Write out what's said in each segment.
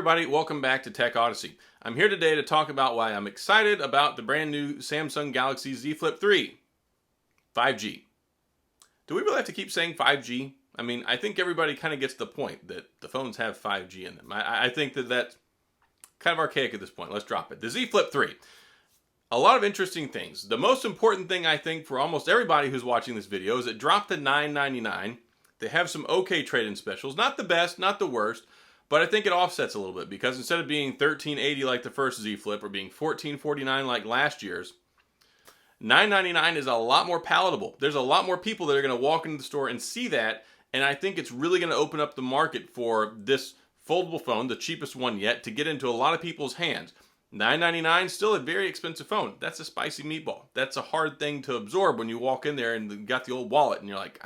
everybody, welcome back to Tech Odyssey. I'm here today to talk about why I'm excited about the brand new Samsung Galaxy Z Flip 3 5G. Do we really have to keep saying 5G? I mean, I think everybody kind of gets the point that the phones have 5G in them. I think that that's kind of archaic at this point. Let's drop it. The Z Flip 3. A lot of interesting things. The most important thing I think for almost everybody who's watching this video is it dropped to $999. They have some okay trade-in specials. Not the best, not the worst. But I think it offsets a little bit because instead of being $13.80 like the first Z Flip or being $14.49 like last year's, $9.99 is a lot more palatable. There's a lot more people that are going to walk into the store and see that, and I think it's really going to open up the market for this foldable phone, the cheapest one yet, to get into a lot of people's hands. $9.99, still a very expensive phone. That's a spicy meatball. That's a hard thing to absorb when you walk in there and you got the old wallet and you're like,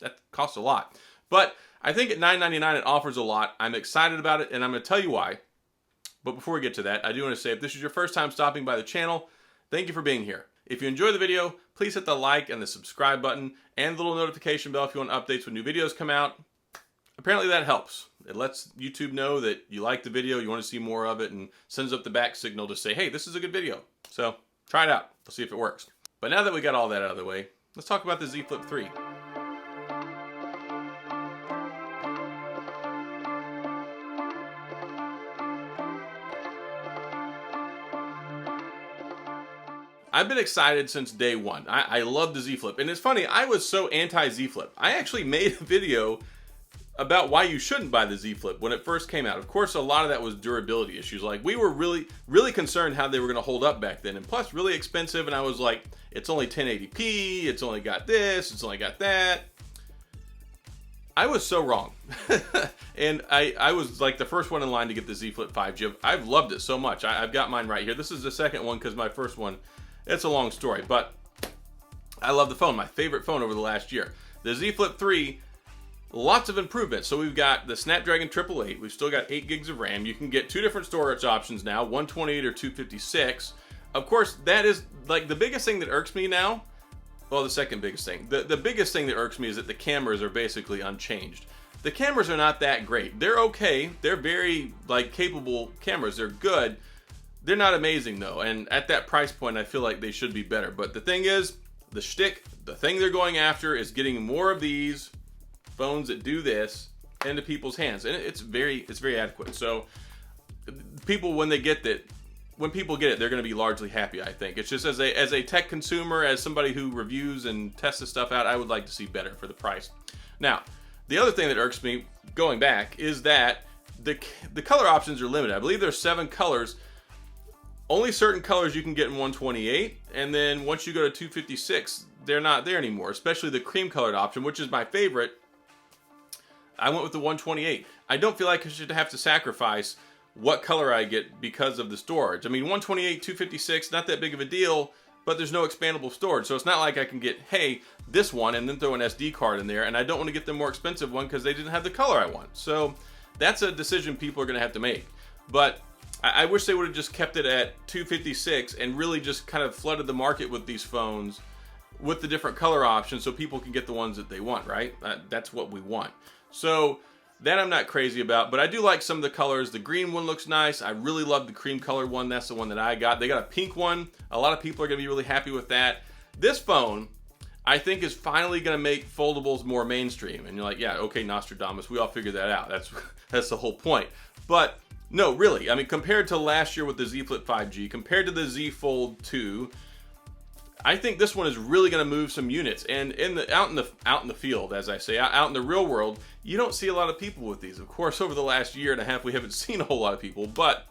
that costs a lot. But I think at $9.99 it offers a lot. I'm excited about it, and I'm going to tell you why. But before we get to that, I do want to say if this is your first time stopping by the channel, thank you for being here. If you enjoy the video, please hit the like and the subscribe button and the little notification bell if you want updates when new videos come out. Apparently that helps. It lets YouTube know that you like the video, you want to see more of it, and sends up the back signal to say, hey, this is a good video. So try it out. We'll see if it works. But now that we got all that out of the way, let's talk about the Z Flip 3. I've been excited since day one. I love the Z Flip. And it's funny, I was so anti-Z Flip. I actually made a video about why you shouldn't buy the Z Flip when it first came out. Of course, a lot of that was durability issues. Like, we were really concerned how they were going to hold up back then. And plus, really expensive. And I was like, it's only 1080p. It's only got this. It's only got that. I was so wrong. And I was like the first one in line to get the Z Flip 5G. I've loved it so much. I've got mine right here. This is the second one because my first one, it's a long story, but I love the phone. My favorite phone over the last year. The Z Flip 3, lots of improvements. So we've got the Snapdragon 888. We've still got 8 gigs of RAM. You can get two different storage options now, 128 or 256. Of course, that is like the biggest thing that irks me now. Well, the second biggest thing. The biggest thing that irks me is that the cameras are basically unchanged. The cameras are not that great. They're okay. They're very capable cameras. They're good. They're not amazing though, and at that price point I feel like they should be better. But the thing is, the shtick, the thing they're going after is getting more of these phones that do this into people's hands, and it's very adequate. So people, when people get it, they're going to be largely happy. I think it's just as a tech consumer, as somebody who reviews and tests this stuff out, I would like to see better for the price. Now, the other thing that irks me going back is that the color options are limited. I believe there's 7 colors. Only certain colors you can get in 128, and then once you go to 256, they're not there anymore, especially the cream colored option, which is my favorite. I went with the 128. I don't feel like I should have to sacrifice what color I get because of the storage. I mean, 128, 256, not that big of a deal, but there's no expandable storage. So it's not like I can get, hey, this one, and then throw an SD card in there, and I don't want to get the more expensive one because they didn't have the color I want. So that's a decision people are going to have to make. But I wish they would have just kept it at 256 and really just kind of flooded the market with these phones with the different color options so people can get the ones that they want, right? That's what we want. So that I'm not crazy about, but I do like some of the colors. The green one looks nice. I really love the cream color one. That's the one that I got. They got a pink one. A lot of people are going to be really happy with that. This phone, I think, is finally going to make foldables more mainstream. And you're like, yeah, okay, Nostradamus, we all figured that out. That's the whole point. But no, really, I mean, compared to last year with the Z Flip 5G, compared to the Z Fold 2, I think this one is really going to move some units. And out in the field, as I say, out in the real world, you don't see a lot of people with these. Of course, over the last year and a half, we haven't seen a whole lot of people, but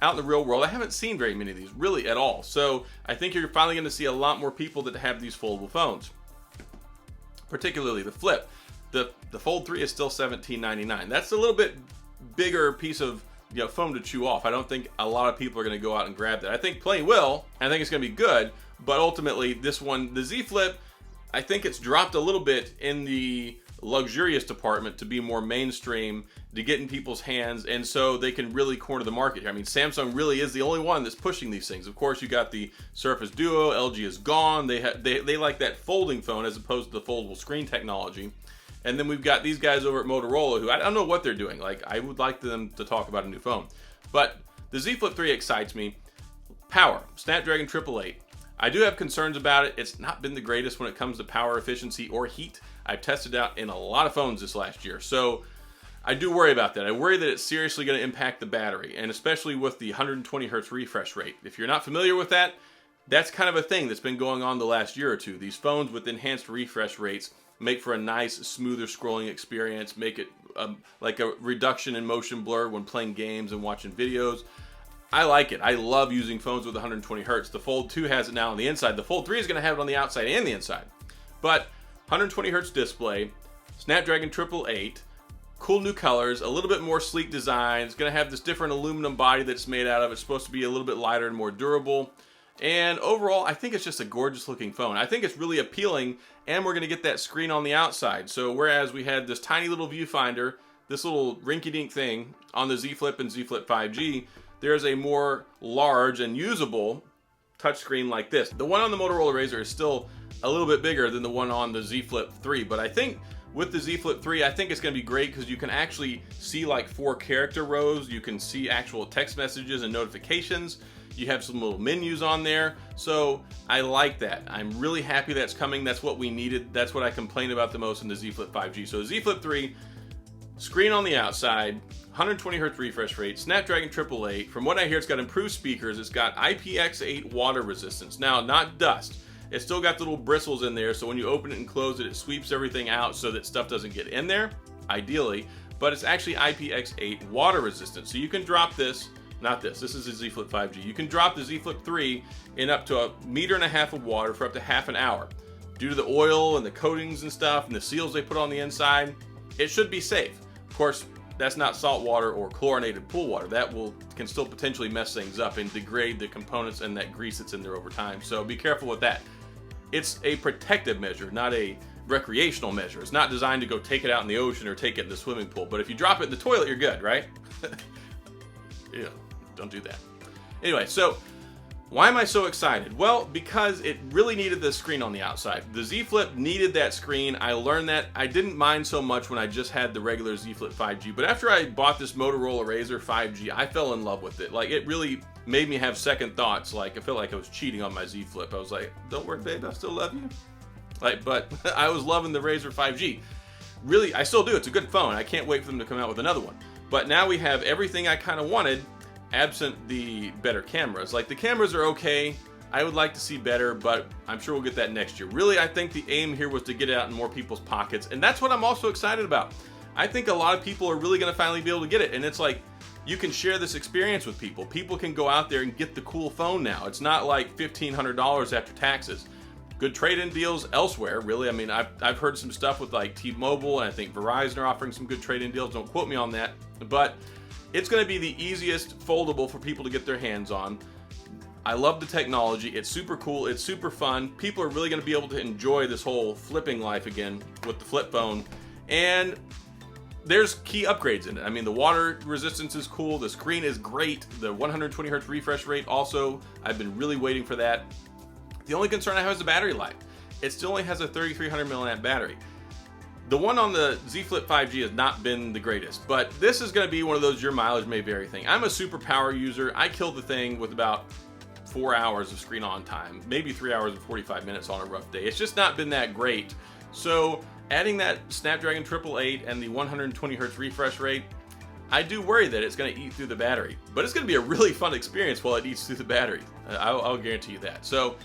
out in the real world, I haven't seen very many of these, really at all. So I think you're finally going to see a lot more people that have these foldable phones, particularly the Flip. The Fold 3 is still $17.99. That's a little bit bigger piece of phone to chew off. I don't think a lot of people are going to go out and grab that. I think plenty will. I think it's going to be good, but ultimately this one, the Z Flip, I think it's dropped a little bit in the luxurious department to be more mainstream, to get in people's hands, and so they can really corner the market here. I mean, Samsung really is the only one that's pushing these things. Of course, you got the Surface Duo. LG is gone. They like that folding phone as opposed to the foldable screen technology. And then we've got these guys over at Motorola who I don't know what they're doing. Like, I would like them to talk about a new phone. But the Z Flip 3 excites me. Power, Snapdragon 888. I do have concerns about it. It's not been the greatest when it comes to power efficiency or heat. I've tested out in a lot of phones this last year. So I do worry about that. I worry that it's seriously going to impact the battery, and especially with the 120 hertz refresh rate. If you're not familiar with that, that's kind of a thing that's been going on the last year or two. These phones with enhanced refresh rates make for a nice, smoother scrolling experience, make it like a reduction in motion blur when playing games and watching videos. I like it. I love using phones with 120 hertz. The Fold 2 has it now on the inside. The Fold 3 is going to have it on the outside and the inside. But 120 hertz display, Snapdragon 888, cool new colors, a little bit more sleek design. It's going to have this different aluminum body that's made out of. It's supposed to be a little bit lighter and more durable. And overall, I think it's just a gorgeous looking phone. I think it's really appealing, and we're going to get that screen on the outside. So whereas we had this tiny little viewfinder, this little rinky-dink thing on the Z Flip and Z Flip 5G, there's a more large and usable touchscreen like this. The one on the Motorola Razr is still a little bit bigger than the one on the Z Flip 3, but I think with the Z Flip 3, I think it's going to be great because you can actually see like 4 character rows. You can see actual text messages and notifications. You have some little menus on there. So I like that. I'm really happy that's coming. That's what we needed. That's what I complained about the most in the Z Flip 5G. So Z Flip 3, screen on the outside, 120 hertz refresh rate, Snapdragon 888. From what I hear, it's got improved speakers. It's got IPX8 water resistance. Now, not dust. It's still got the little bristles in there, so when you open it and close it, it sweeps everything out so that stuff doesn't get in there, ideally. But it's actually IPX8 water resistant. So you can drop this, not this, this is the Z Flip 5G. You can drop the Z Flip 3 in up to 1.5 meters of water for up to half an hour. Due to the oil and the coatings and stuff and the seals they put on the inside, it should be safe. Of course, that's not salt water or chlorinated pool water. That can still potentially mess things up and degrade the components and that grease that's in there over time. So be careful with that. It's a protective measure, not a recreational measure. It's not designed to go take it out in the ocean or take it in the swimming pool. But if you drop it in the toilet, you're good, right? Yeah, don't do that. Anyway, so why am I so excited? Well, because it really needed the screen on the outside. The Z Flip needed that screen. I learned that. I didn't mind so much when I just had the regular Z Flip 5G, but after I bought this Motorola Razr 5G, I fell in love with it. Like, it really made me have second thoughts. Like, I felt like I was cheating on my Z Flip. I was like, don't worry, babe, I still love you. Like, but I was loving the Razr 5G. Really, I still do. It's a good phone. I can't wait for them to come out with another one. But now we have everything I kind of wanted, absent the better cameras. Like, the cameras are okay. I would like to see better, but I'm sure we'll get that next year. Really, I think the aim here was to get it out in more people's pockets, and that's what I'm also excited about. I think a lot of people are really going to finally be able to get it, and it's like, you can share this experience with people. People can go out there and get the cool phone now. It's not like $1,500 after taxes. Good trade-in deals elsewhere, really. I mean, I've heard some stuff with like T-Mobile, and I think Verizon are offering some good trade-in deals. Don't quote me on that, but it's going to be the easiest foldable for people to get their hands on. I love the technology. It's super cool. It's super fun. People are really going to be able to enjoy this whole flipping life again with the flip phone. And there's key upgrades in it. I mean, the water resistance is cool. The screen is great. The 120 hertz refresh rate also, I've been really waiting for that. The only concern I have is the battery life. It still only has a 3,300 milliamp battery. The one on the Z Flip 5G has not been the greatest, but this is going to be one of those your mileage may vary thing. I'm a super power user. I killed the thing with about 4 hours of screen on time, maybe 3 hours and 45 minutes on a rough day. It's just not been that great. So adding that Snapdragon 888 and the 120 hertz refresh rate, I do worry that it's going to eat through the battery, but it's going to be a really fun experience while it eats through the battery. I'll guarantee you that. So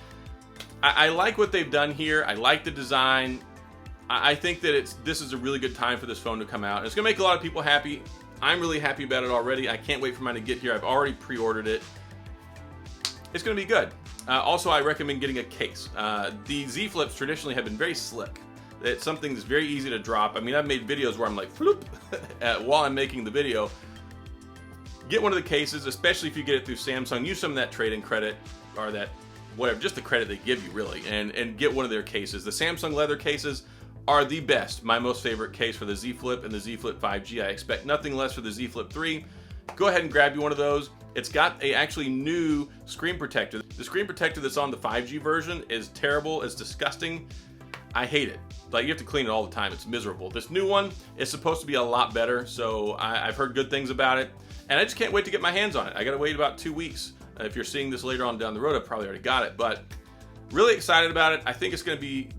I like what they've done here. I like the design. I think that this is a really good time for this phone to come out. It's going to make a lot of people happy. I'm really happy about it already. I can't wait for mine to get here. I've already pre-ordered it. It's going to be good. Also, I recommend getting a case. The Z Flips traditionally have been very slick. It's something that's very easy to drop. I mean, I've made videos where I'm like, floop, while I'm making the video. Get one of the cases, especially if you get it through Samsung. Use some of that trade-in credit, or that, whatever, just the credit they give you, really, and get one of their cases. The Samsung leather cases are the best. My most favorite case for the Z Flip and the Z Flip 5G. I expect nothing less for the Z Flip 3. Go ahead and grab you one of those. It's got a actually new screen protector. The screen protector that's on the 5G version is terrible. It's disgusting. I hate it. Like, you have to clean it all the time. It's miserable. This new one is supposed to be a lot better, so I've heard good things about it, and I just can't wait to get my hands on it. I gotta wait about 2 weeks. If you're seeing this later on down the road, I've probably already got it, but really excited about it. I think it's gonna be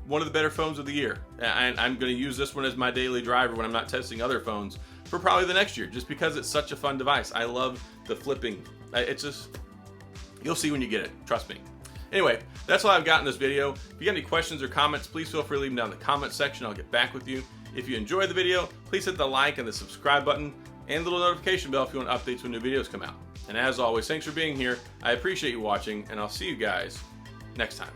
one of the better phones of the year, and I'm gonna use this one as my daily driver when I'm not testing other phones for probably the next year, just because it's such a fun device. I love the flipping. It's just, you'll see when you get it, trust me. Anyway, that's all I've got in this video. If you got any questions or comments, please feel free to leave them down in the comment section. I'll get back with you. If you enjoyed the video, please hit the like and the subscribe button and the little notification bell if you want updates when new videos come out. And as always, thanks for being here. I appreciate you watching, and I'll see you guys next time.